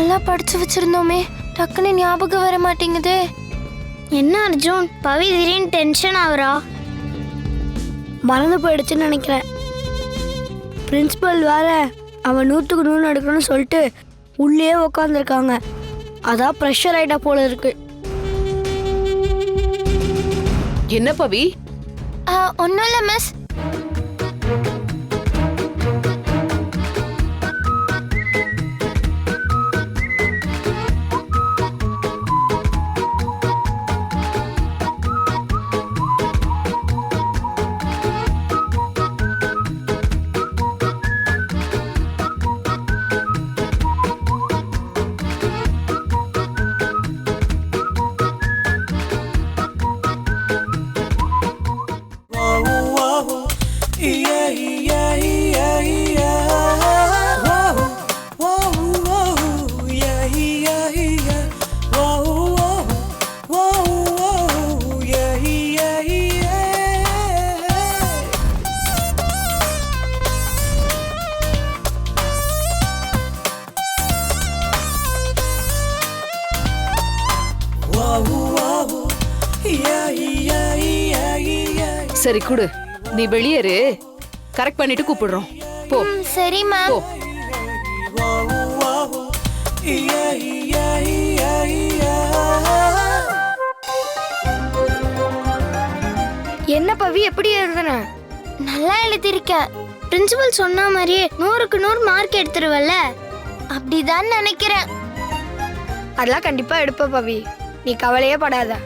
நல்லா படிச்சு வச்சிருந்தோமே, டக்குன்னு ஞாபகம் வர மாட்டேங்குதே. என்ன அர்ஜுன், பவி திடீர்னு டென்ஷன் ஆகுறா? மறந்து போயிடுச்சுன்னு நினைக்கிறேன். பிரின்சிபல் வேற அவன் 100க்கு 100 எடுக்கணும்னு சொல்லிட்டு உள்ளே உக்காந்துருக்காங்க. அதான் ப்ரெஷர் ஆயிட்டா போல இருக்கு. என்ன பவி? ஒன்றும் இல்லை மிஸ். சரி குடு, நீ வெளியேறு, கரெக்ட் பண்ணிட்டு கூப்பிடுறோம். போ. சரி மேம். என்ன பவி, எப்படி எழுதுன? நல்லா எழுதியிருக்கேன். பிரின்சிபல் சொன்ன மாதிரியே 100க்கு 100 மார்க் எடுத்துருவல்ல? அப்படிதான் நினைக்கிறேன். அதெல்லாம் கண்டிப்பா எடுப்ப பவி, நீ கவலையே படாத.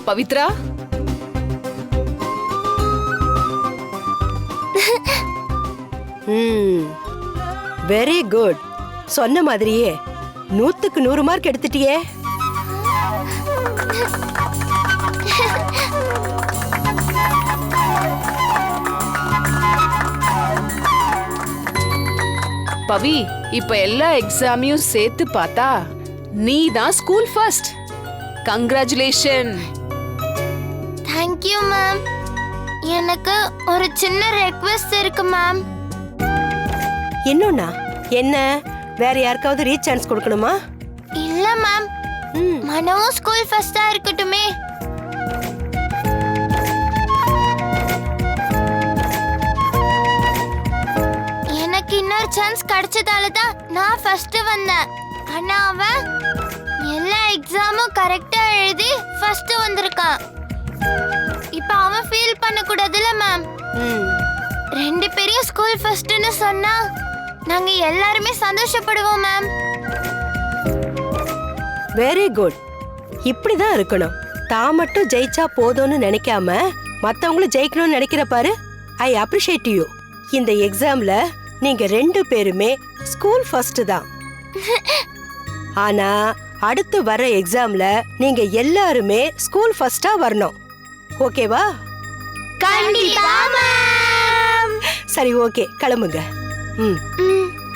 Pavithra, very good. சொன்ன மாதிரியே 100க்கு 100 மார்க் எடுத்துட்டியே. பவி, இப்ப எல்லா எக்ஸாமையும் சேர்த்து பார்த்தா நீ தான் school first. Congratulation. Thank you ma'am. எனக்கு ஒரு சின்ன ரெக்வெஸ்ட் இருக்கு மேம். இன்னொன்னா என்ன, வேற யாருக்காவது ரீச் சான்ஸ் கொடுக்கணுமா? இல்ல மேம், மனவும் ஸ்கூல் ஃபர்ஸ்டா இருக்கட்டுமே. எனக்கு இன்னொரு சான்ஸ் கிடைச்சதால தான் நான் ஃபர்ஸ்ட் வந்தேன். ஆனா அவன் எல்லா எக்ஸாமும் கரெக்டா எழுதி ஃபர்ஸ்ட் வந்திருக்கான். இப்ப அவன் ஃபீல் பண்ண கூடாதுல மேம். 2 பேரையும் ஸ்கூல் ஃபர்ஸ்ட்னு சொன்னா நாங்க எல்லாருமே சந்தோஷப்படுவோம் மேம். Very good. இப்படிதான் இருக்கணும். தான் மட்டும் ஜெயிச்சா போதும்னு நினைக்காம மத்தவங்களும் ஜெயிக்கணும்னு நினைக்கிற பாரு. I appreciate you. இந்த எக்ஸாம்ல நீங்க 2 பேருமே ஸ்கூல் ஃபர்ஸ்ட் தான். ஆனா அடுத்து வர எக்ஸாம்ல நீங்க எல்லாருமே ஸ்கூல் ஃபர்ஸ்டா வரணும். ஓகேவா? கண்டிப்பா மேம். சரி, ஓகே, கிளம்புங்க.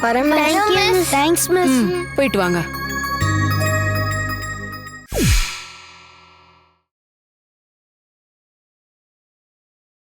வரேன். Thanks miss. போயிட்டு வாங்க.